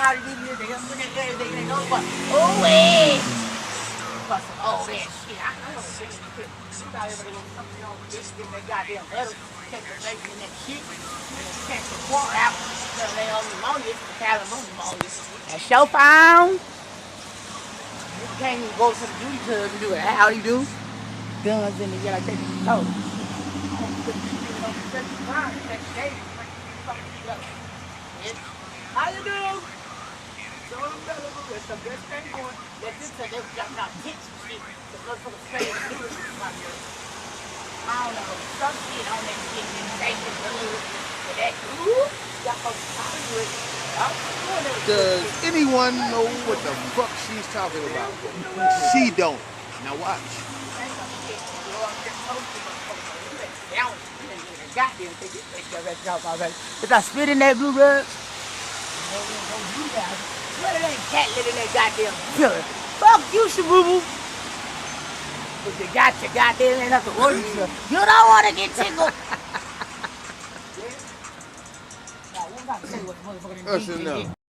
how to do this, they gonna put that everything they know, but oh wait, but some old ass shit. I know this shit. You thought everybody gonna come in on this, get that goddamn letter, check the face in that shit, and then check the water out, so they on pneumonia, the California pneumonia. That's your phone. You can't even go to the beauty club and do it. How you do? Guns in the air like that. No. How you do? So there's some good thing going. That this they was jumping out tits and shit. The motherfucker spraying the news out here. I don't know. Some shit on that shit in the nation blood. But that y'all folks Hollywood. Does anyone know what the fuck she's talking about? She don't. Now watch. Goddamn thing, if I spit in that blue rug, what it ain't cat lit in that goddamn pillar. Fuck you, Shabubu. But you got your goddamn ain't nothing order you don't want to get tickled. That's enough.